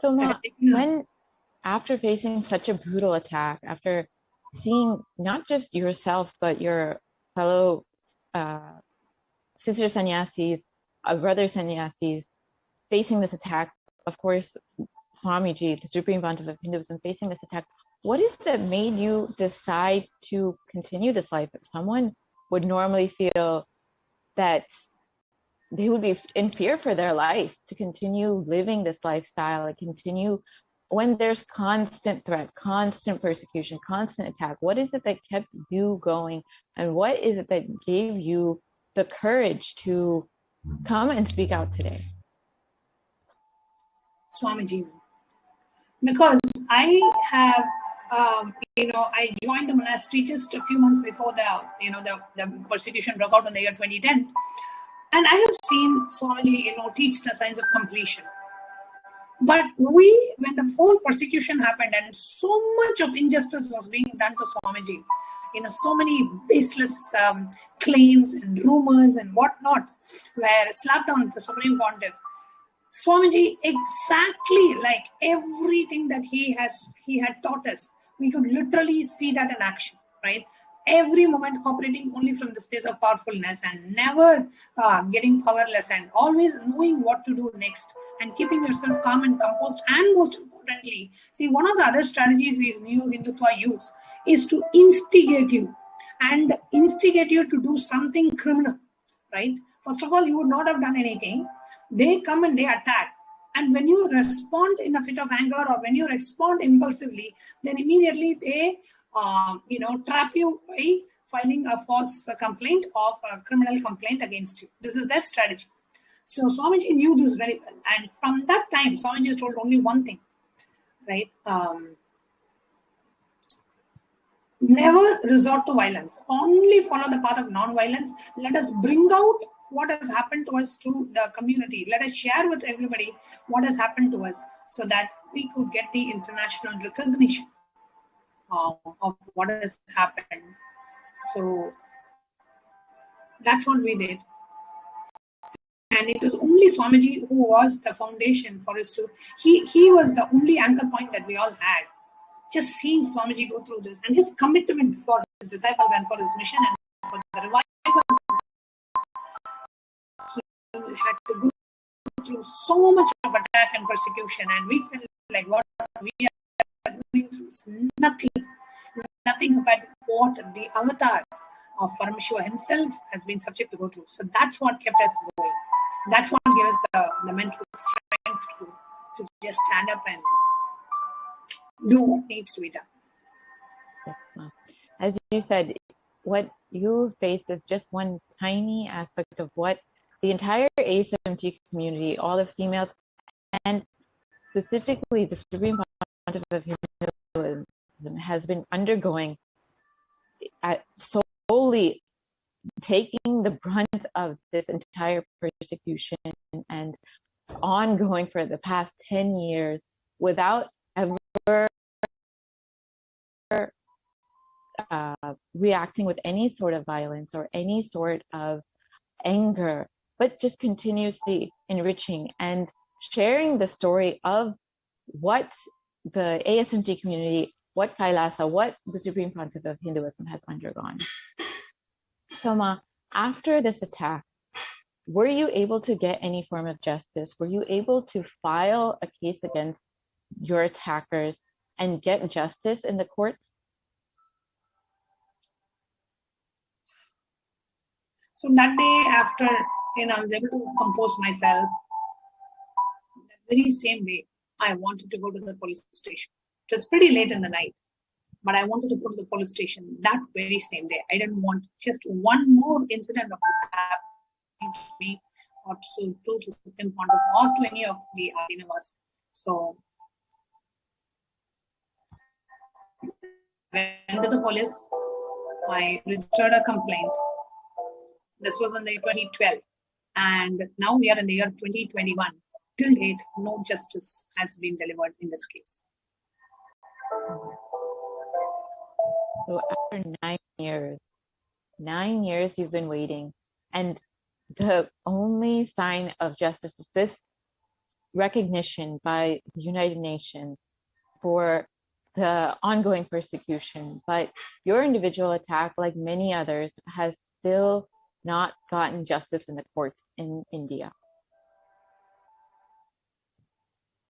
So, Ma, when after facing such a brutal attack, after seeing not just yourself but your fellow uh, sister sannyasis, brother sannyasis facing this attack, of course, Swamiji, the Supreme Pontiff of Hinduism, facing this attack, what is that made you decide to continue this life? If someone would normally feel that they would be in fear for their life to continue living this lifestyle and continue when there's constant threat, constant persecution, constant attack. What is it that kept you going? And what is it that gave you the courage to come and speak out today? Swamiji, because I have, I joined the monastery just a few months before the persecution broke out in the year 2010. And I have seen Swamiji, teach the signs of completion. But when the whole persecution happened and so much of injustice was being done to Swamiji, so many baseless claims and rumors and whatnot were slapped on the Supreme Pontiff, Swamiji, exactly like everything that he had taught us, we could literally see that in action, right? Every moment operating only from the space of powerfulness and never getting powerless, and always knowing what to do next and keeping yourself calm and composed. And most importantly, see, one of the other strategies these new Hindutva use is to instigate you to do something criminal, right? First of all, you would not have done anything. They come and they attack. And when you respond in a fit of anger or when you respond impulsively, then immediately they trap you by filing a false complaint of a criminal complaint against you. This is their strategy. So Swamiji knew this very well. And from that time, Swamiji is told only one thing, right? Never resort to violence. Only follow the path of non-violence. Let us bring out what has happened to us to the community. Let us share with everybody what has happened to us so that we could get the international recognition of what has happened. So that's what we did. And it was only Swamiji who was the foundation for us to, he was the only anchor point that we all had. Just seeing Swamiji go through this and his commitment for his disciples and for his mission and for the revival, he had to go through so much of attack and persecution, and we felt like what we are going through is nothing about what the avatar of Parameshwar himself has been subject to go through. So that's what kept us going. That's what gave us the mental strength to just stand up and do what needs to be done. As you said, what you faced is just one tiny aspect of what the entire ASMT community, all the females, and specifically the Supreme Pontiff of Hinduism has been undergoing, solely taking the brunt of this entire persecution and ongoing for the past 10 years without ever reacting with any sort of violence or any sort of anger, but just continuously enriching and sharing the story of what the ASMT community, what Kailasa, what the Supreme Pontiff of Hinduism has undergone. So, Ma, after this attack, were you able to get any form of justice? Were you able to file a case against your attackers and get justice in the courts? So that day after, I was able to compose myself. That very same day, I wanted to go to the police station. It was pretty late in the night, but I wanted to go to the police station that very same day. I didn't want just one more incident of this happening to me or to the Supreme Pontiff or to any of the universe. So I went to the police. I registered a complaint. This was in the year 2012, and now we are in the year 2021. Till date, no justice has been delivered in this case. So after 9 years you've been waiting, and the only sign of justice is this recognition by the United Nations for the ongoing persecution, but your individual attack, like many others, has still not gotten justice in the courts in India.